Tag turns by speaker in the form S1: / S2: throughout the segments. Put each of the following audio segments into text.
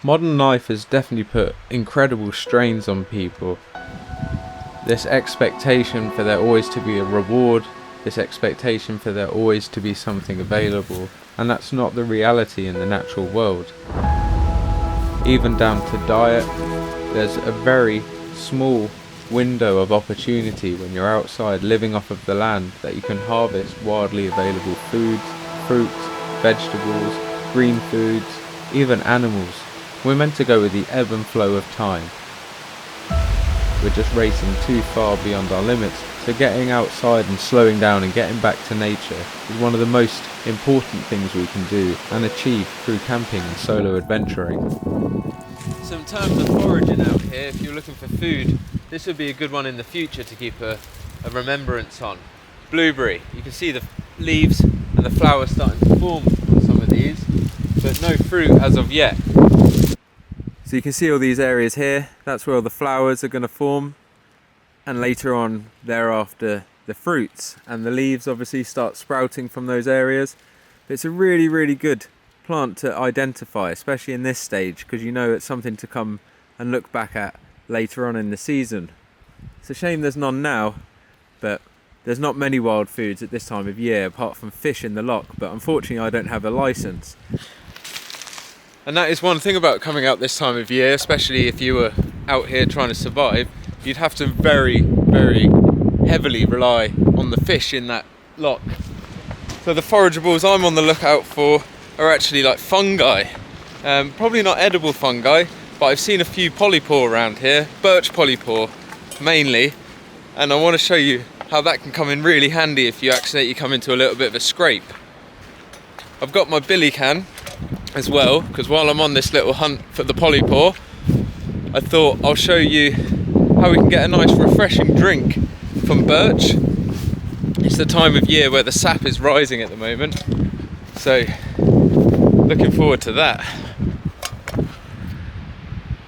S1: Modern life has definitely put incredible strains on people. This expectation for there always to be a reward, this expectation for there always to be something available, and that's not the reality in the natural world. Even down to diet, there's a very small window of opportunity when you're outside living off of the land that you can harvest widely available foods, fruits, vegetables, green foods, even animals. We're meant to go with the ebb and flow of time. We're just racing too far beyond our limits, so getting outside and slowing down and getting back to nature is one of the most important things we can do and achieve through camping and solo adventuring. So in terms of foraging out here, if you're looking for food, this would be a good one in the future to keep a remembrance on. Blueberry, you can see the leaves and the flowers starting to form on some of these, but no fruit as of yet. So you can see all these areas here, that's where all the flowers are going to form, and later on thereafter the fruits, and the leaves obviously start sprouting from those areas. But it's a really good plant to identify, especially in this stage, because you know it's something to come and look back at later on in the season. It's a shame there's none now, but there's not many wild foods at this time of year apart from fish in the loch, but unfortunately I don't have a license. And that is one thing about coming out this time of year, especially if you were out here trying to survive, you'd have to very heavily rely on the fish in that loch. So the forageables I'm on the lookout for are actually like fungi. Probably not edible fungi, but I've seen a few polypore around here, birch polypore mainly, and I want to show you how that can come in really handy if you accidentally come into a little bit of a scrape. I've got my billy can as well, because while I'm on this little hunt for the polypore, I thought I'll show you how we can get a nice refreshing drink from birch. It's the time of year where the sap is rising at the moment, so looking forward to that.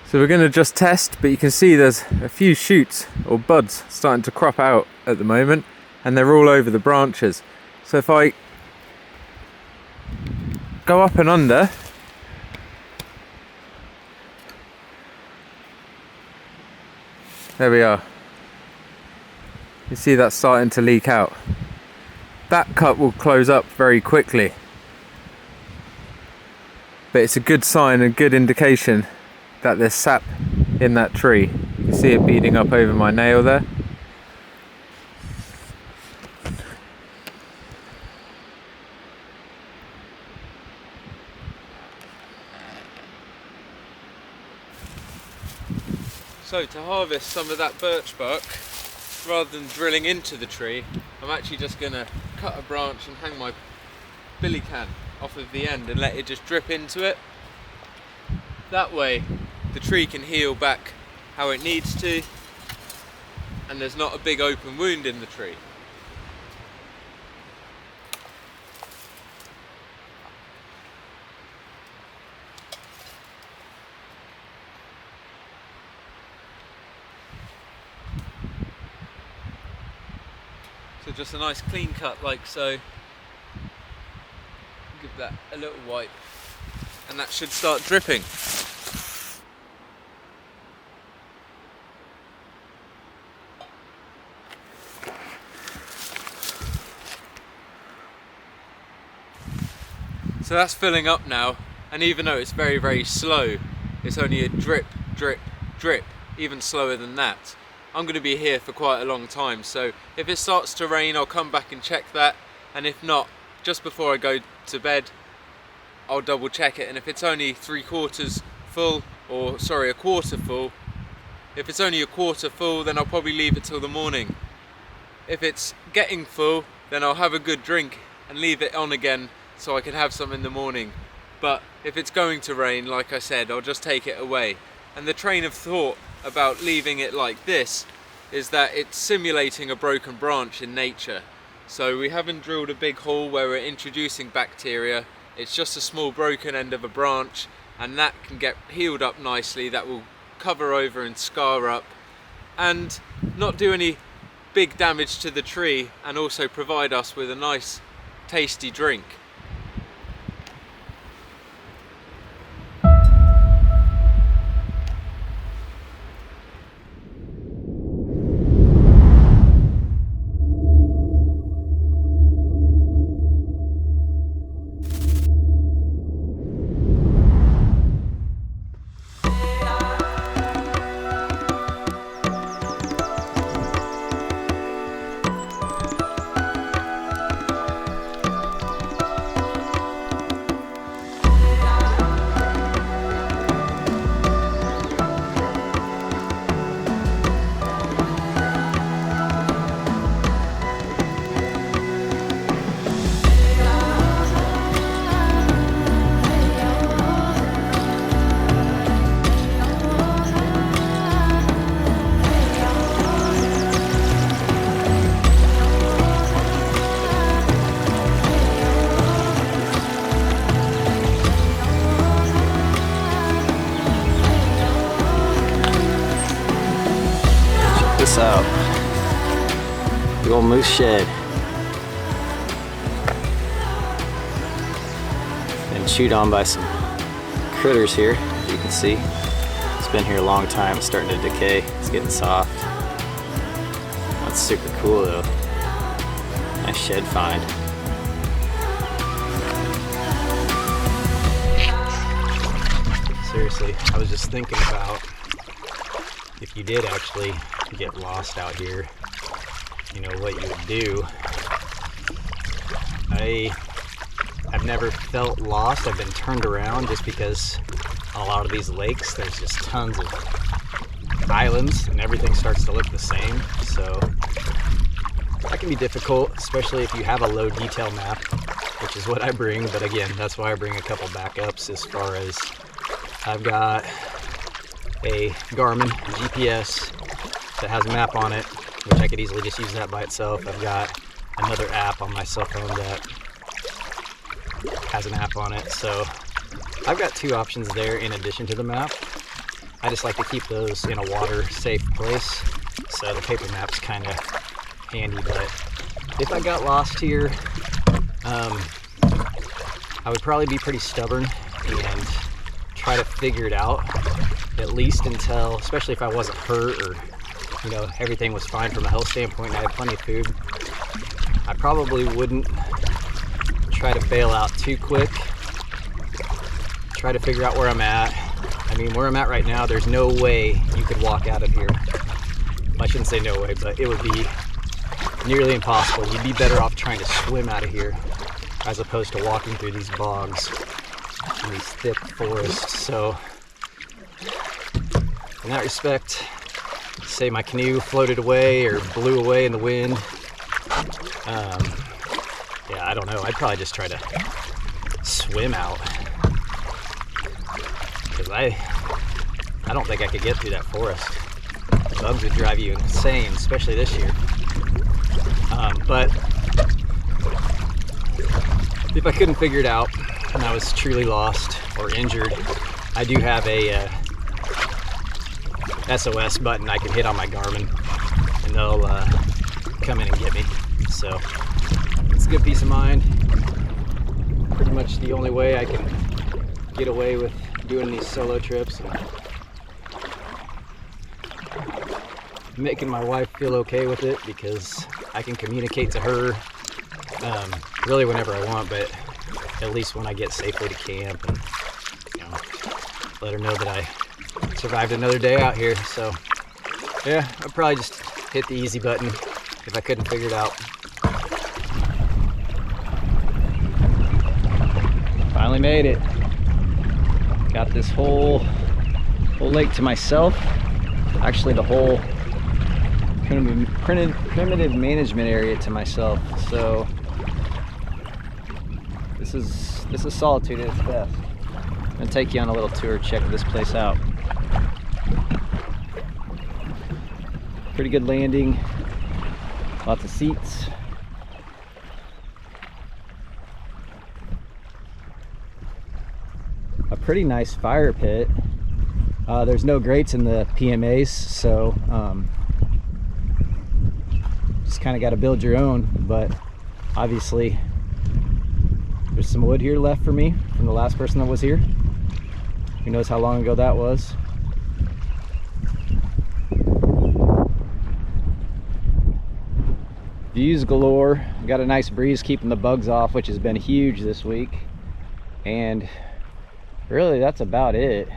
S1: So we're going to just test, but you can see there's a few shoots or buds starting to crop out at the moment, and they're all over the branches. So if I go up and under, there we are. You see that's starting to leak out. That cup will close up very quickly, but it's a good sign, a good indication that there's sap in that tree. You can see it beading up over my nail there. So to harvest some of that birch bark, rather than drilling into the tree, I'm actually just going to cut a branch and hang my billy can off of the end and let it just drip into it. That way the tree can heal back how it needs to, and there's not a big open wound in the tree. So just a nice clean cut like so. Give that a little wipe, and that should start dripping. So that's filling up now, and even though it's very slow, it's only a drip, even slower than that. I'm going to be here for quite a long time, so if it starts to rain I'll come back and check that, and if not, just before I go to bed I'll double check it, and if it's only a quarter full, if it's only a quarter full, then I'll probably leave it till the morning. If it's getting full, then I'll have a good drink and leave it on again so I can have some in the morning. But if it's going to rain, like I said, I'll just take it away. And the train of thought about leaving it like this is that it's simulating a broken branch in nature. So we haven't drilled a big hole where we're introducing bacteria. It's just a small broken end of a branch, and that can get healed up nicely. That will cover over and scar up and not do any big damage to the tree, and also provide us with a nice tasty drink.
S2: out. The old moose shed. Been chewed on by some critters here, as you can see. It's been here a long time. It's starting to decay. It's getting soft. That's super cool though. Nice shed find. Seriously, I was just thinking about if you did actually get lost out here, you know, what you would do. I've never felt lost. I've been turned around just because on a lot of these lakes there's just tons of islands and everything starts to look the same. So that can be difficult, especially if you have a low detail map, which is what I bring. But again, that's why I bring a couple backups. As far as I've got a Garmin GPS that has a map on it, which I could easily just use that by itself. I've got another app on my cell phone that has an app on it. So I've got two options there in addition to the map. I just like to keep those in a water safe place. So the paper map's kind of handy, but if I got lost here, I would probably be pretty stubborn and try to figure it out, at least until, especially if I wasn't hurt or, you know, everything was fine from a health standpoint and I had plenty of food. I probably wouldn't try to bail out too quick. Try to figure out where I'm at. I mean, where I'm at right now, there's no way you could walk out of here. I shouldn't say no way, but it would be nearly impossible. You'd be better off trying to swim out of here as opposed to walking through these bogs and these thick forests. So in that respect, say my canoe floated away or blew away in the wind, yeah, I don't know. I'd probably just try to swim out, because I don't think I could get through that forest. Bugs would drive you insane, especially this year. But if I couldn't figure it out and I was truly lost or injured, I do have a SOS button I can hit on my Garmin, and they'll come in and get me. So it's a good peace of mind. Pretty much the only way I can get away with doing these solo trips and making my wife feel okay with it, because I can communicate to her really whenever I want, but at least when I get safely to camp, and, you know, let her know that I survived another day out here. So yeah, I'd probably just hit the easy button if I couldn't figure it out. Finally made it. Got this whole lake to myself. Actually, the whole primitive management area to myself. So this is Solitude at its best. I'm gonna take you on a little tour, check this place out. Pretty good landing, lots of seats. A pretty nice fire pit. There's no grates in the PMAs, so just kind of got to build your own. But obviously there's some wood here left for me from the last person that was here. Who knows how long ago that was. Views galore. Got a nice breeze keeping the bugs off, which has been huge this week. And really that's about it.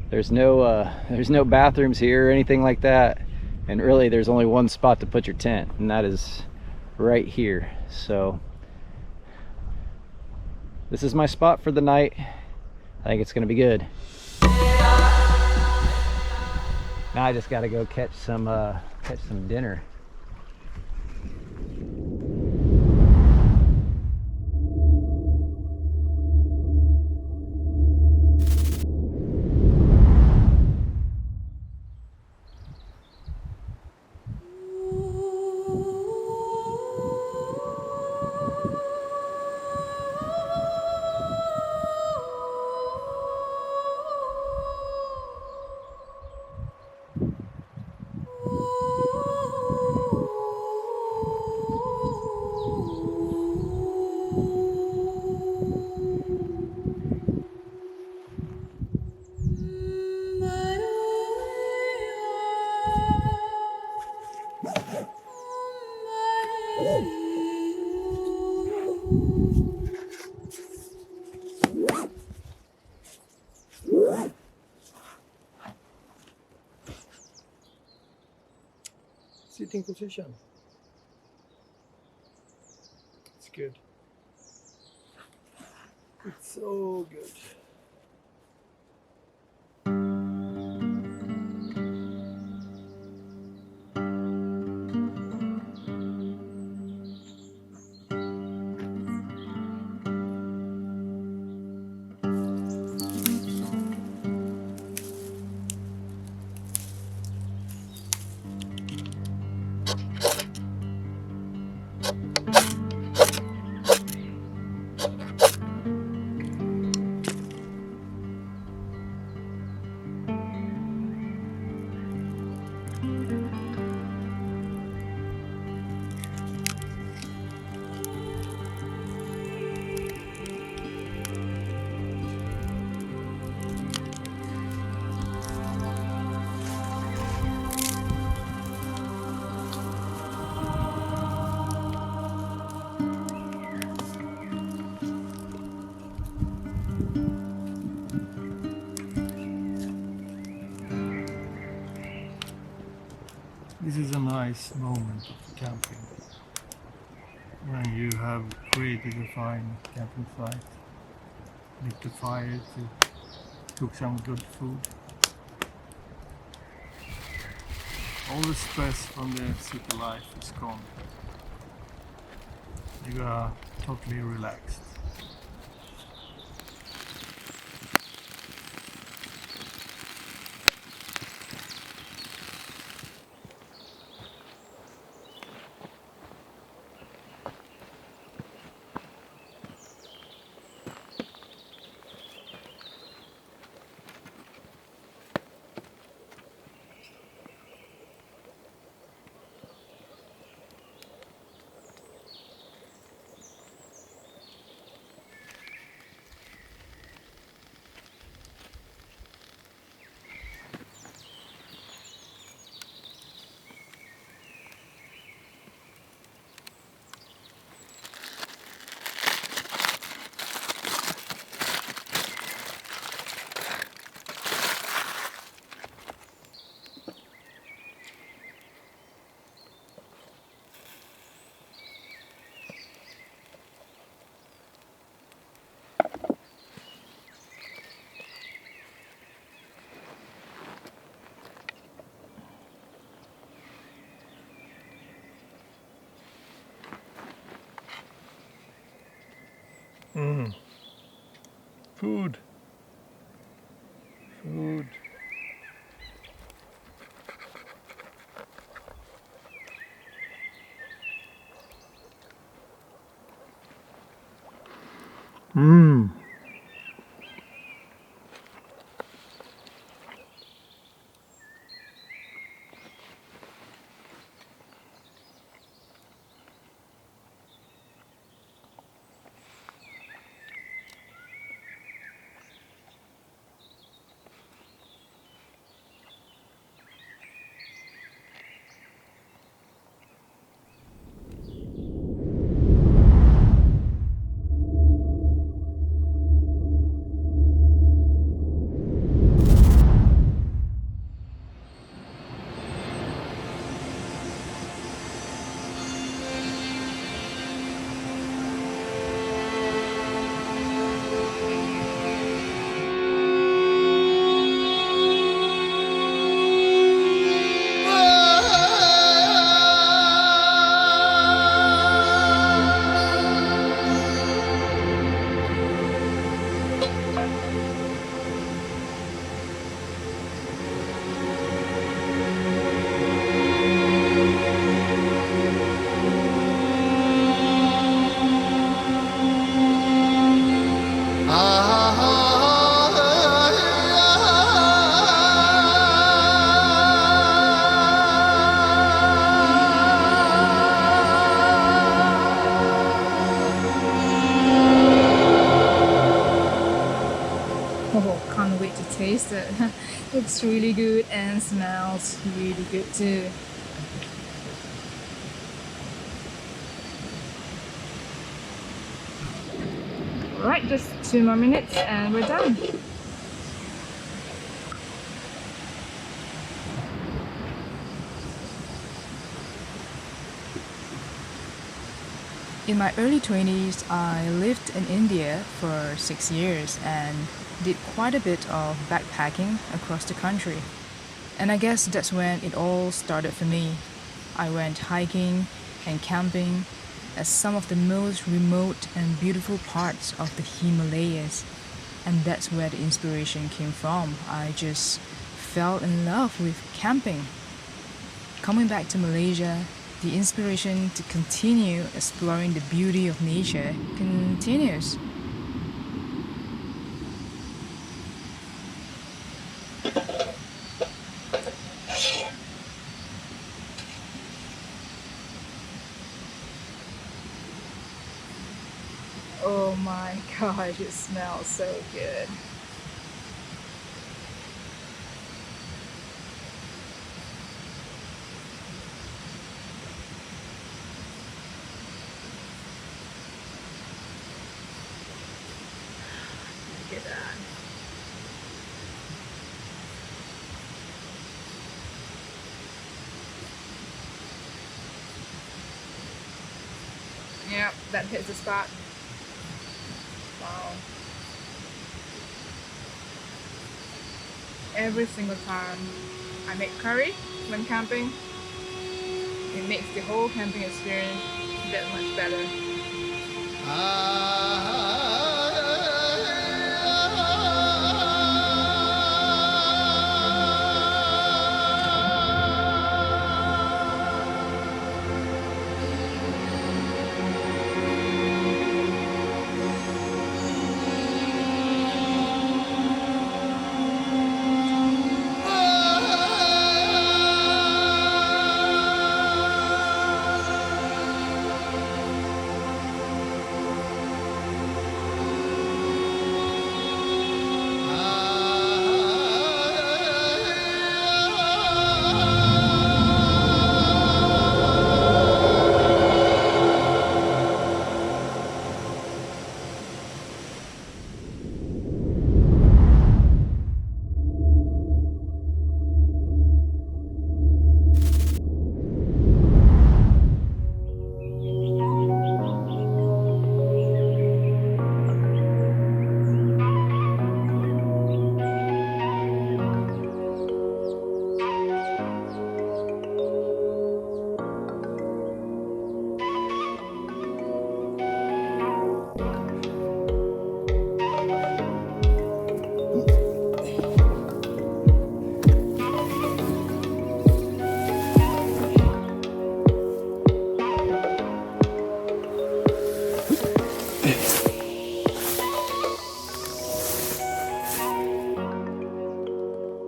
S2: There's no bathrooms here or anything like that, and really there's only one spot to put your tent, and that is right here. So this is my spot for the night. I think it's gonna be good. Now I just gotta go catch some dinner.
S3: Sitting position. It's good. It's so good. This is a nice moment of camping when you have created a fine camping site, lit the fire to cook some good food. All the stress from the city life is gone. You are totally relaxed. Food. Food.
S4: Oh, can't wait to taste it. Looks really good and smells really good too. Alright, just 2 more minutes and we're done. In my early 20s, I lived in India for 6 years and did quite a bit of backpacking across the country. And I guess that's when it all started for me. I went hiking and camping at some of the most remote and beautiful parts of the Himalayas. And that's where the inspiration came from. I just fell in love with camping. Coming back to Malaysia, the inspiration to continue exploring the beauty of nature continues. Oh my gosh, it smells so good. Look at that. Yep, that hits the spot. Wow. Every single time I make curry when camping, it makes the whole camping experience that much better.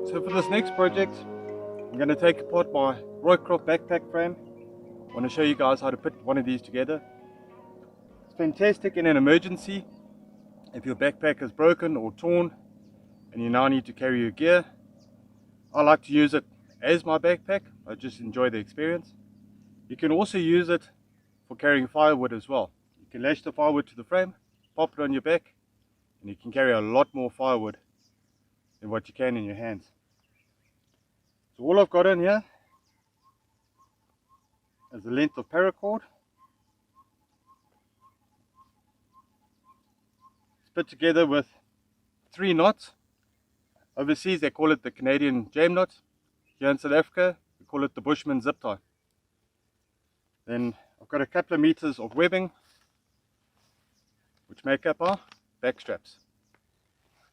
S5: So for this next project, I'm going to take apart my Roycroft backpack frame. I want to show you guys how to put one of these together. It's fantastic in an emergency. If your backpack is broken or torn and you now need to carry your gear, I like to use it as my backpack. I just enjoy the experience. You can also use it for carrying firewood as well. You can lash the firewood to the frame, pop it on your back, and you can carry a lot more firewood than what you can in your hands. So all I've got in here is the length of paracord. It's put together with 3 knots. Overseas they call it the Canadian jam knot. Here in South Africa we call it the Bushman zip tie. Then I've got a couple of meters of webbing which make up our back straps.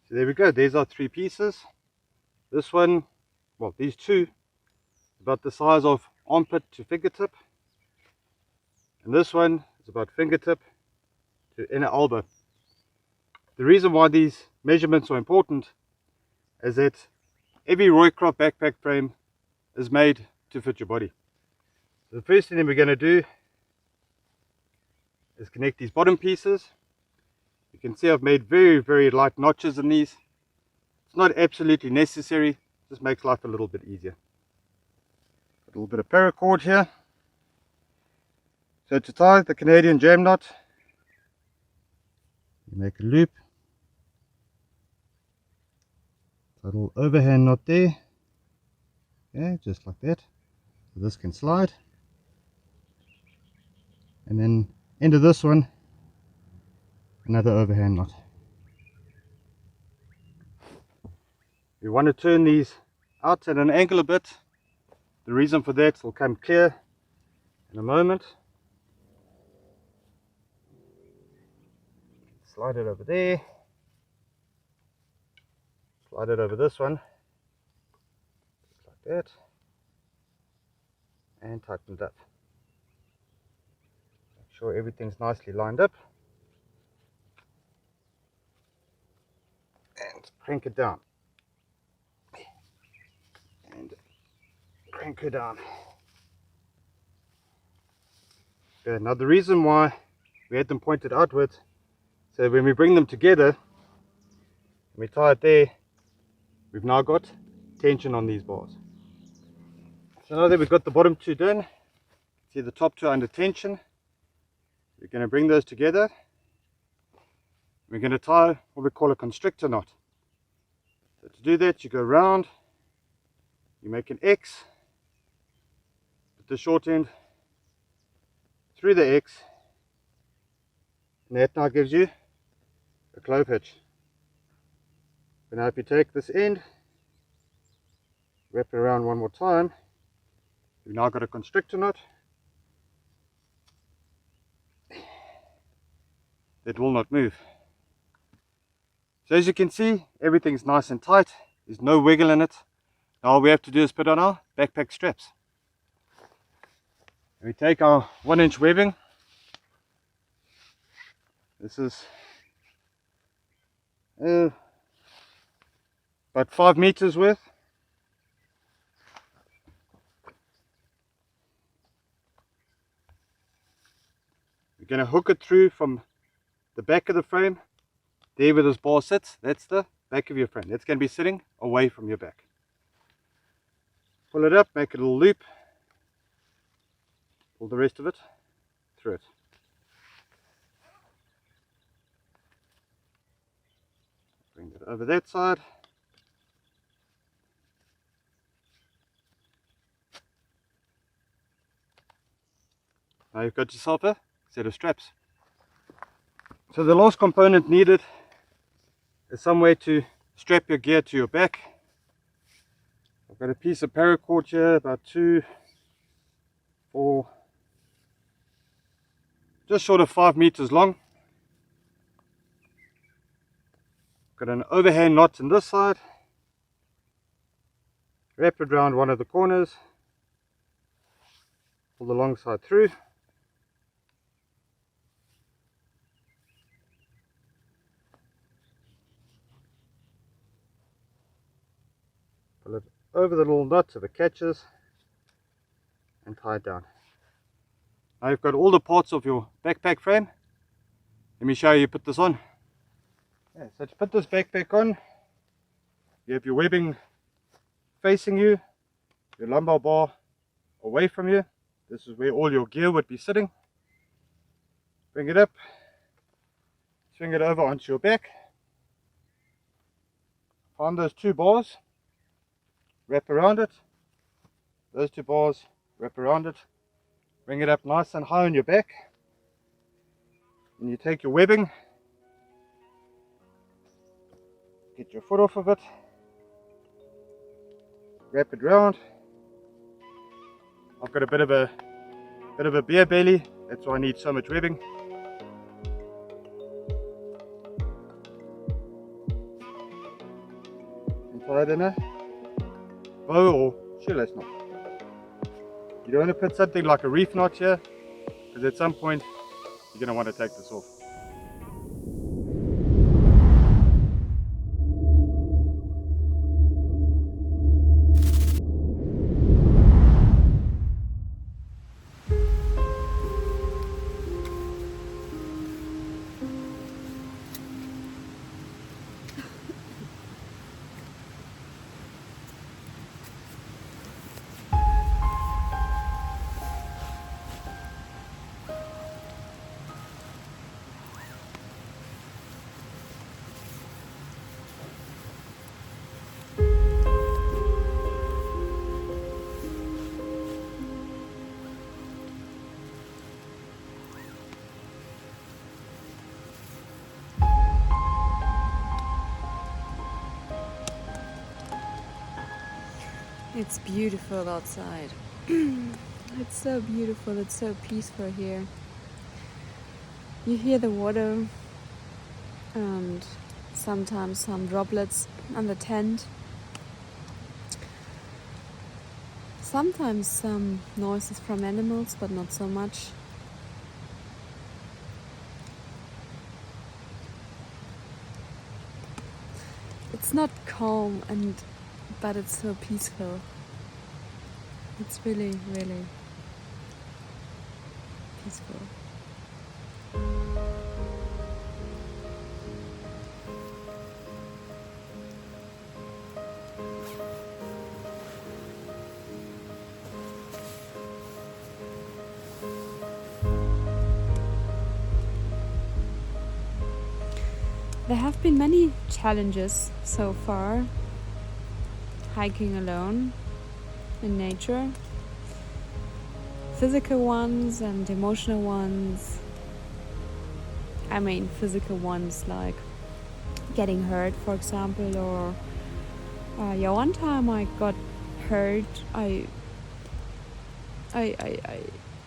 S5: So there we go, there's our 3 pieces. This one, well, these 2, about the size of armpit to fingertip, and this one is about fingertip to inner elbow. The reason why these measurements are important is that every Roycroft backpack frame is made to fit your body. So the first thing that we're going to do is connect these bottom pieces. You can see I've made very light notches in these. It's not absolutely necessary, just makes life a little bit easier. Got a little bit of paracord here. So to tie the Canadian jam knot, You make a loop, a little overhand knot there, yeah, just like that. So this can slide, and then into this one, another overhand knot. You want to turn these out at an angle a bit. The reason for that will come clear in a moment. Slide it over there, slide it over this one, just like that, and tighten it up. Make sure everything's nicely lined up, and crank it down, and crank her down. Okay, now the reason why we had them pointed outwards, so when we bring them together and we tie it there, we've now got tension on these bars. So now that we've got the bottom two done, see the top two are under tension, we're going to bring those together. We're going to tie what we call a constrictor knot. So to do that, you go round, you make an X, put the short end through the X, and that now gives you a clove hitch. But now if you take this end, wrap it around one more time, you've now got a constrictor knot that will not move. So as you can see, everything's nice and tight, there's no wiggle in it. Now all we have to do is put on our backpack straps. And we take our 1-inch webbing. This is about 5 meters worth. We're going to hook it through from the back of the frame, there where this bar sits. That's the back of your frame. That's going to be sitting away from your back. Pull it up, make a little loop, pull the rest of it through it. Bring it over that side. Now you've got yourself a set of straps. So the last component needed is some way to strap your gear to your back. I've got a piece of paracord here, about 2, 4, just short of 5 meters long. Got an overhand knot on this side, wrap it around one of the corners, pull the long side through, pull it over the little knot so it catches, and tie it down. Now you've got all the parts of your backpack frame. Let me show you put this on. Yeah, so to put this backpack on, you have your webbing facing you, your lumbar bar away from you. This is where all your gear would be sitting. Bring it up, swing it over onto your back. Find those 2 bars, wrap around it. Those 2 bars, wrap around it. Bring it up nice and high on your back. And you take your webbing, get your foot off of it, wrap it round. I've got a bit of a beer belly, that's why I need so much webbing. And tie it in a bow or shoelace knot. You don't want to put something like a reef knot here, because at some point you're going to want to take this off.
S6: It's beautiful outside. It's so beautiful, it's so peaceful here. You hear the water and sometimes some droplets on the tent. Sometimes some noises from animals, but not so much. It's not calm, but it's so peaceful. It's really, really peaceful. There have been many challenges so far, hiking alone in nature, physical ones and emotional ones. I mean physical ones like getting hurt, for example, or one time I got hurt. I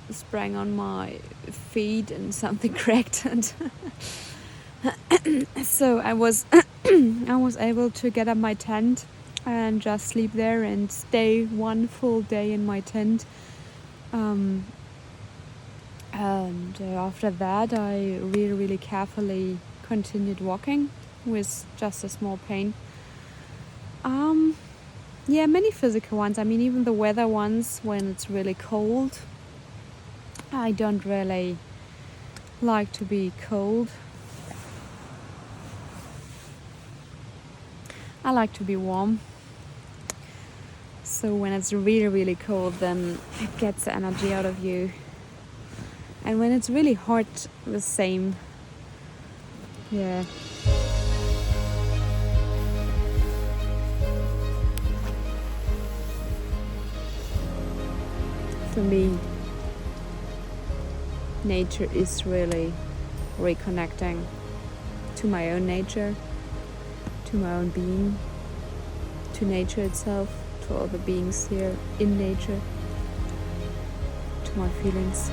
S6: sprang on my feet and something cracked, and so I was able to get up my tent and just sleep there and stay one full day in my tent. And after that, I really carefully continued walking with just a small pain. Yeah, many physical ones. I mean, even the weather ones when it's really cold. I don't really like to be cold. I like to be warm. So when it's really cold, then it gets the energy out of you. And when it's really hot, the same. Yeah. For me, nature is really reconnecting to my own nature, to my own being, to nature itself, to all the beings here in nature, to my feelings.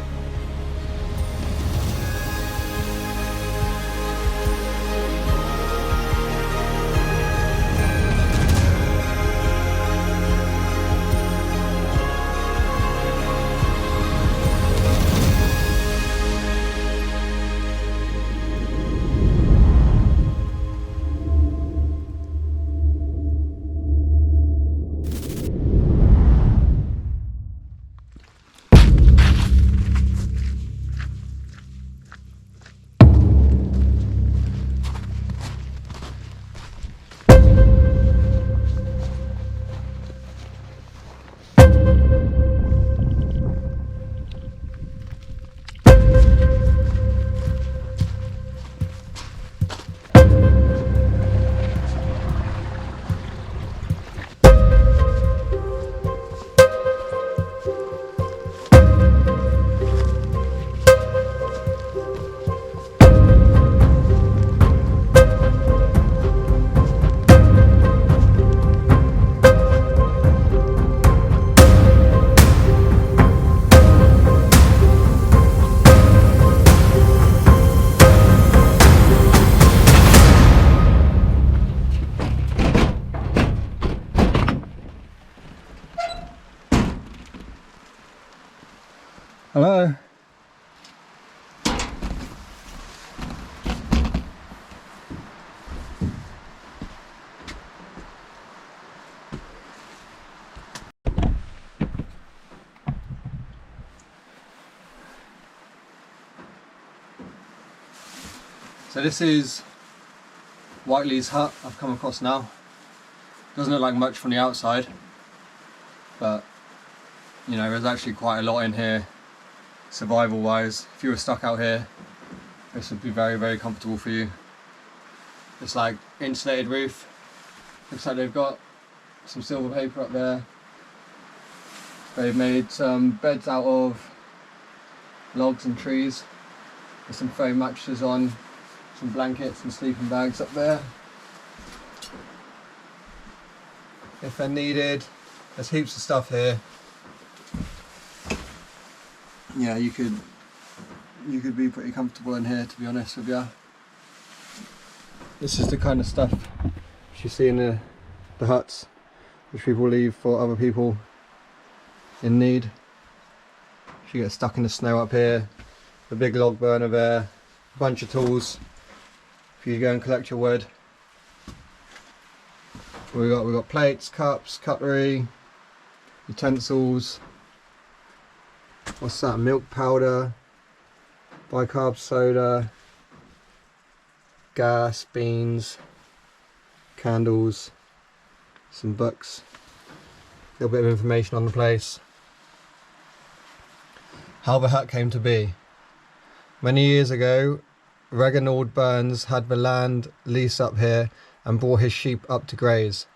S5: Hello. So this is Whiteley's hut I've come across now. Doesn't look like much from the outside, but you know, there's actually quite a lot in here survival wise. If you were stuck out here, this would be very comfortable for you. It's like insulated roof. Looks like they've got some silver paper up there. They've made some beds out of logs and trees with some foam mattresses on, some blankets and sleeping bags up there. If they're needed,
S7: There's heaps of stuff here. Yeah, you could be pretty comfortable in here, to be honest with you. This is the kind of stuff you see in the huts, which people leave for other people in need. If you get stuck in the snow up here, the big log burner there, a bunch of tools if you go and collect your wood. We got plates, cups, cutlery, utensils. What's that? Milk powder, bicarb soda, gas, beans, candles, some books, a little bit of information on the place. How the hut came to be. Many years ago, Reginald Burns had the land lease up here and brought his sheep up to graze.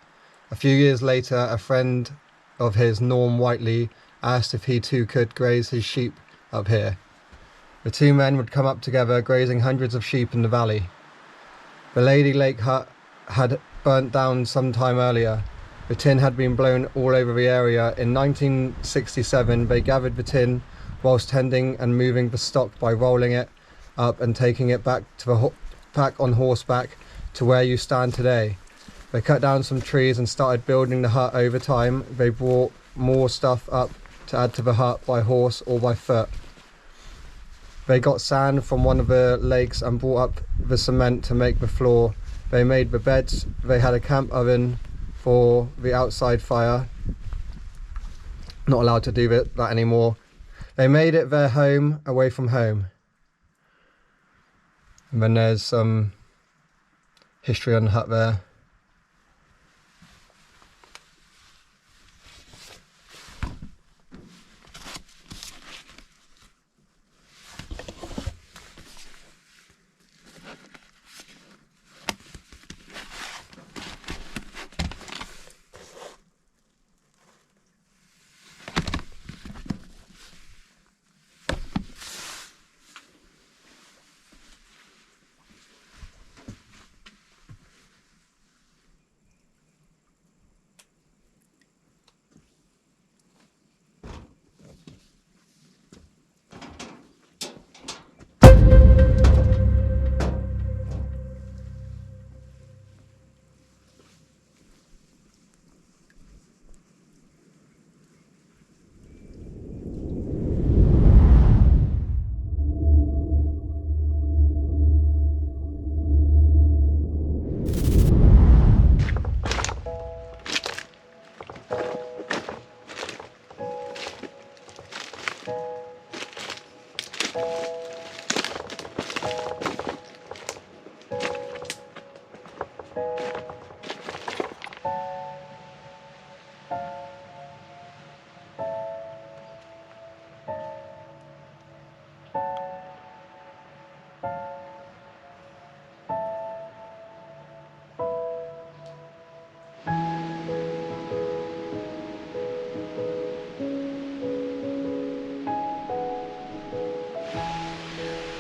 S7: A few years later, a friend of his, Norm Whiteley, asked if he too could graze his sheep up here. The two men would come up together, grazing hundreds of sheep in the valley. The Lady Lake hut had burnt down some time earlier. The tin had been blown all over the area. In 1967, they gathered the tin whilst tending and moving the stock by rolling it up and taking it back to the pack on horseback to where you stand today. They cut down some trees and started building the hut. Over time, they brought more stuff up to add to the hut by horse or by foot. They got sand from one of the lakes and brought up the cement to make the floor. They made the beds. They had a camp oven for the outside fire. Not allowed to do that anymore. They made it their home away from home. And then there's some history on the hut there.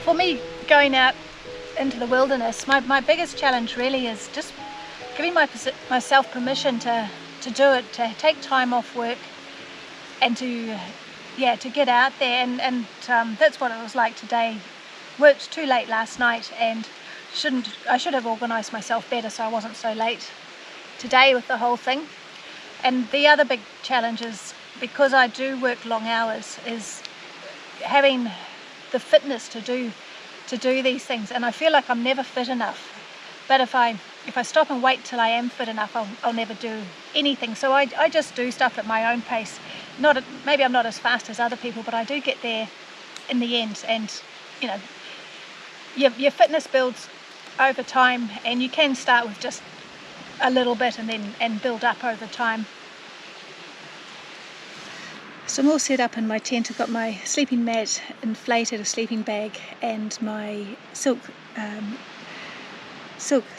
S8: For me, going out into the wilderness, my biggest challenge really is just giving myself permission to do it, to take time off work and to get out there, and that's what it was like today. Worked too late last night and I should have organised myself better so I wasn't so late today with the whole thing. And the other big challenge is, because I do work long hours, is having the fitness to do these things, and I feel like I'm never fit enough. But if I stop and wait till I am fit enough, I'll never do anything. So I just do stuff at my own pace. Maybe I'm not as fast as other people, but I do get there in the end. And you know, your fitness builds over time, and you can start with just a little bit and build up over time. So I'm all set up in my tent. I've got my sleeping mat inflated, a sleeping bag, and my silk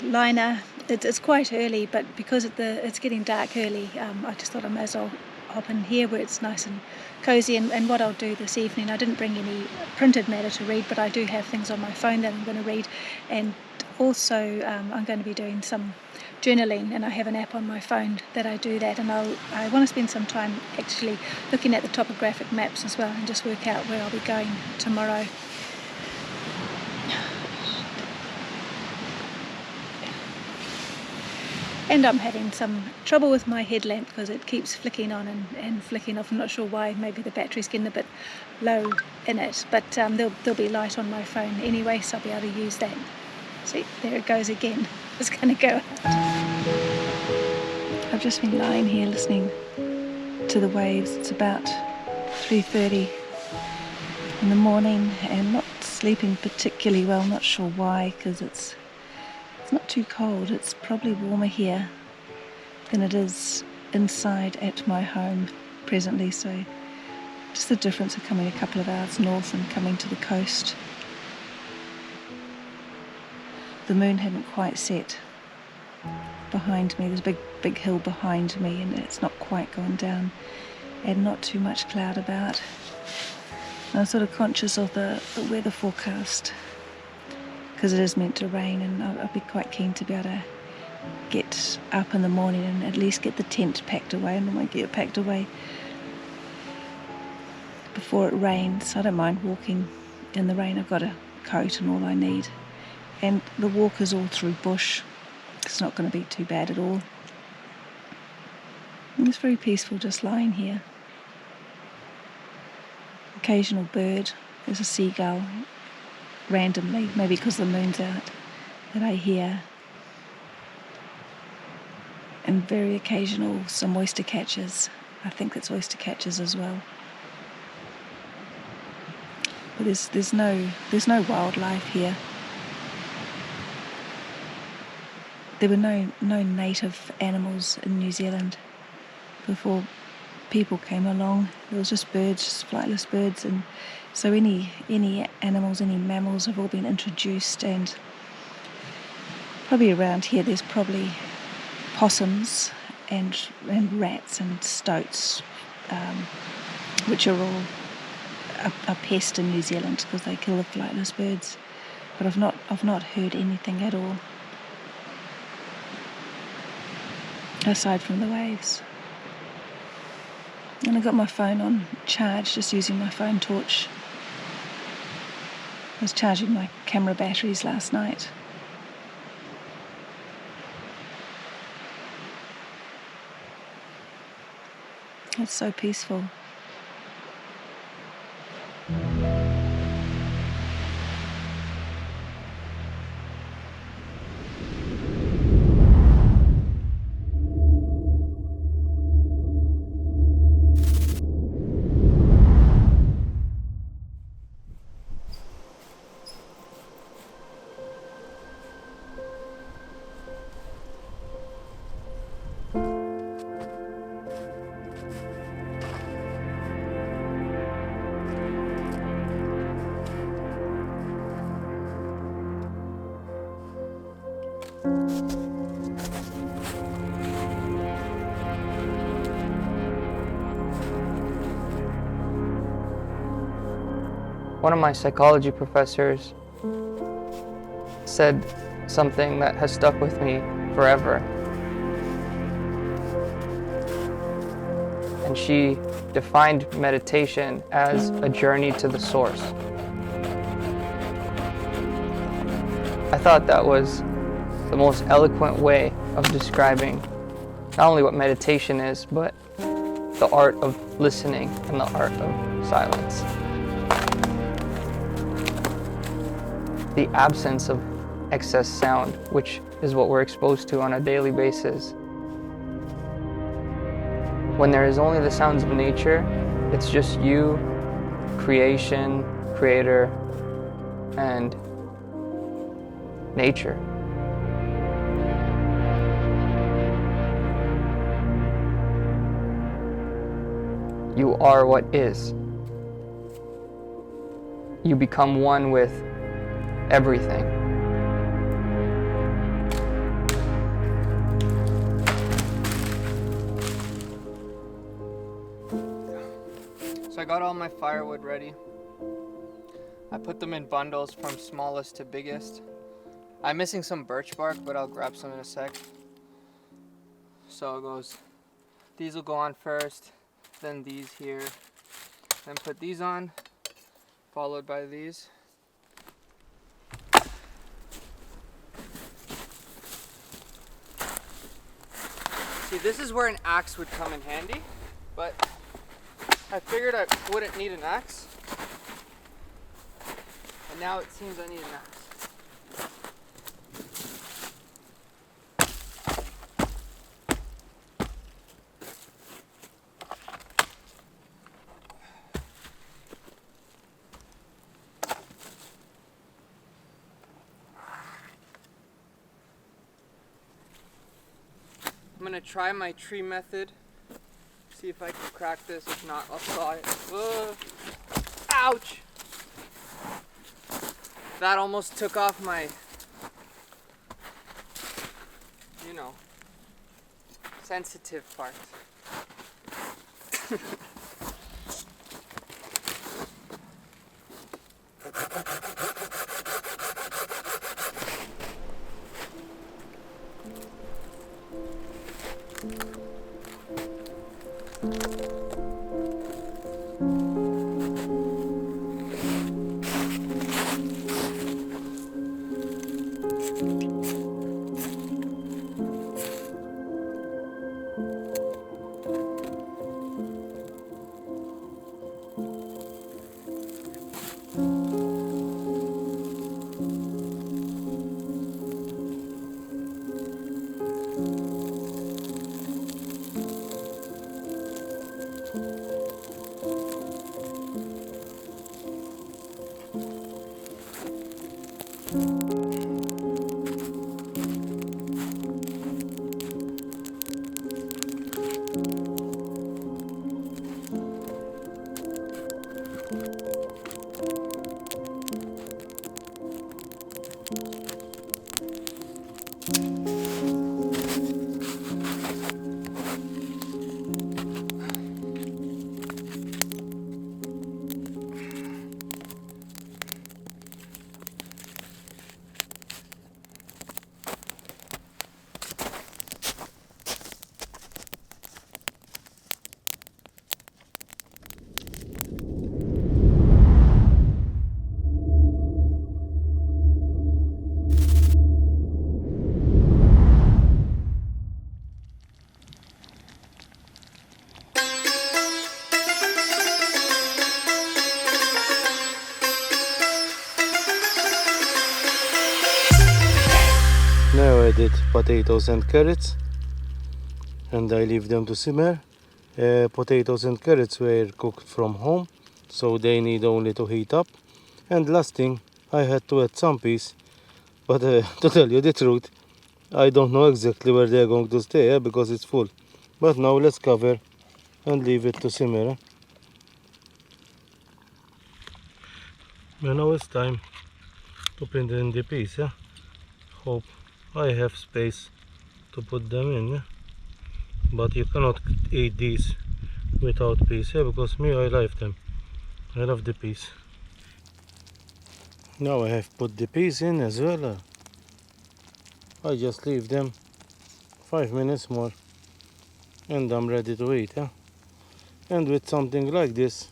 S8: liner. It's quite early, but because it's getting dark early, I just thought I might as well hop in here where it's nice and cozy. And what I'll do this evening, I didn't bring any printed matter to read, but I do have things on my phone that I'm going to read, and also I'm going to be doing some journaling, and I have an app on my phone that I do that, and I want to spend some time actually looking at the topographic maps as well and just work out where I'll be going tomorrow. And I'm having some trouble with my headlamp because it keeps flicking on and flicking off. I'm not sure why. Maybe the battery's getting a bit low in it, but there'll be light on my phone anyway, so I'll be able to use that. See, there it goes again. It's going to go out. I've just been lying here listening to the waves. It's about 3:30 in the morning and not sleeping particularly well. Not sure why, because it's not too cold. It's probably warmer here than it is inside at my home presently, so just the difference of coming a couple of hours north and coming to the coast. The moon hadn't quite set behind me. There's a big hill behind me and it's not quite gone down, and not too much cloud about. I'm sort of conscious of the weather forecast because it is meant to rain, and I'll be quite keen to be able to get up in the morning and at least get the tent packed away and all my gear packed away before it rains. I don't mind walking in the rain. I've got a coat and all I need. And the walk is all through bush. It's not going to be too bad at all. And it's very peaceful just lying here. Occasional bird. There's a seagull randomly, maybe because the moon's out, that I hear. And very occasional some oyster catchers. I think it's oyster catchers as well. But there's no wildlife here. There were no native animals in New Zealand before people came along. There was just birds, just flightless birds, and so any animals, any mammals have all been introduced. And probably around here there's probably possums and rats and stoats, which are all a pest in New Zealand because they kill the flightless birds. But I've not heard anything at all, aside from the waves. And I got my phone on charge, just using my phone torch. I was charging my camera batteries last night. It's so peaceful.
S9: One of my psychology professors said something that has stuck with me forever. And she defined meditation as a journey to the source. I thought that was the most eloquent way of describing not only what meditation is, but the art of listening and the art of silence. The absence of excess sound, which is what we're exposed to on a daily basis. When there is only the sounds of nature, it's just you, creation, creator, and nature. You are what is. You become one with everything. So I got all my firewood ready. I put them in bundles from smallest to biggest. I'm missing some birch bark, but I'll grab some in a sec. So it goes, these will go on first, then these here, then put these on, followed by these. See, this is where an axe would come in handy, but I figured I wouldn't need an axe, and now it seems I need an axe. I'm gonna try my tree method, see if I can crack this. If not, I'll saw it. Whoa. Ouch! That almost took off my, you know, sensitive part.
S10: Now I did potatoes and carrots and I leave them to simmer. Potatoes and carrots were cooked from home, so they need only to heat up. And last thing, I had to add some peas, but to tell you the truth, I don't know exactly where they're going to stay because it's full. But now let's cover and leave it to simmer. Now it's time to put in the peas. Hope I have space to put them in, but you cannot eat these without peas, because me, I like them. I love the peas. Now I have put the peas in as well. I just leave them 5 minutes more and I'm ready to eat. And with something like this,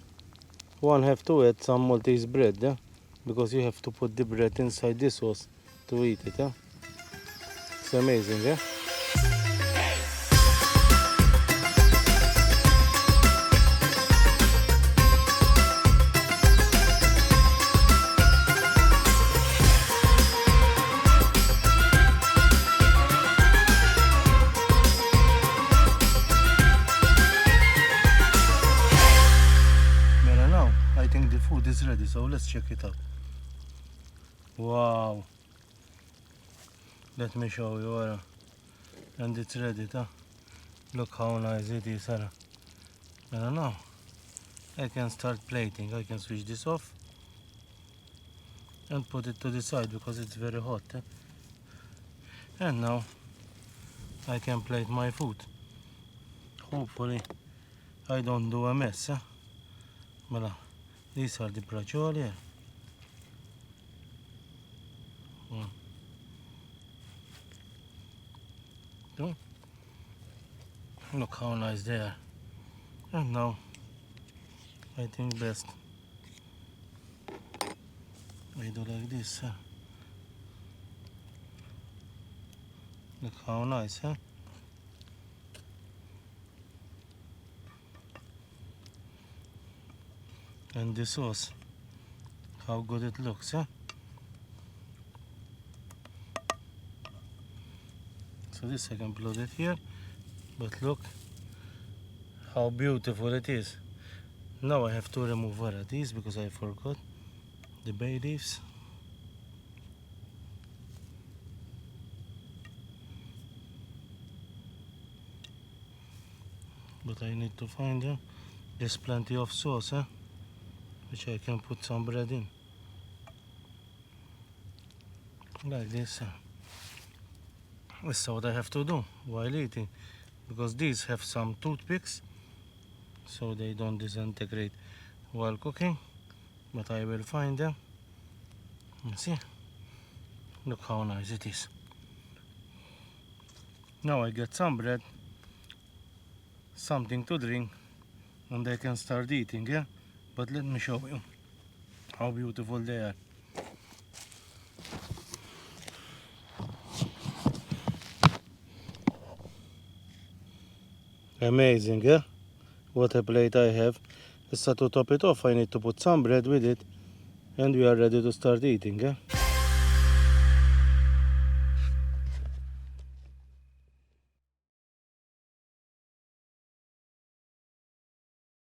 S10: one have to add some Maltese bread, because you have to put the bread inside the sauce to eat it. It's amazing. Now I think the food is ready, so let's check it out. Wow, let me show you, and it's ready. Look how nice it is. I don't know, I can start plating. I can switch this off and put it to the side because it's very hot. And now I can plate my food. Hopefully I don't do a mess. Voilà, these are the braciole here. So, Look how nice they are. And now I think best I do like this, huh? Look how nice, huh? And the sauce, how good it looks, huh? So this I can put it here, but look how beautiful it is. Now I have to remove one of these because I forgot the bay leaves. But I need to find them. There's plenty of sauce, huh? Which I can put some bread in. Like this. That's what I have to do while eating. Because these have some toothpicks, so they don't disintegrate while cooking. But I will find them. And see? Look how nice it is. Now I get some bread, something to drink, and I can start eating, yeah? But let me show you how beautiful they are. Amazing, yeah? What a plate I have. So to top it off, I need to put some bread with it, and we are ready to start eating, yeah?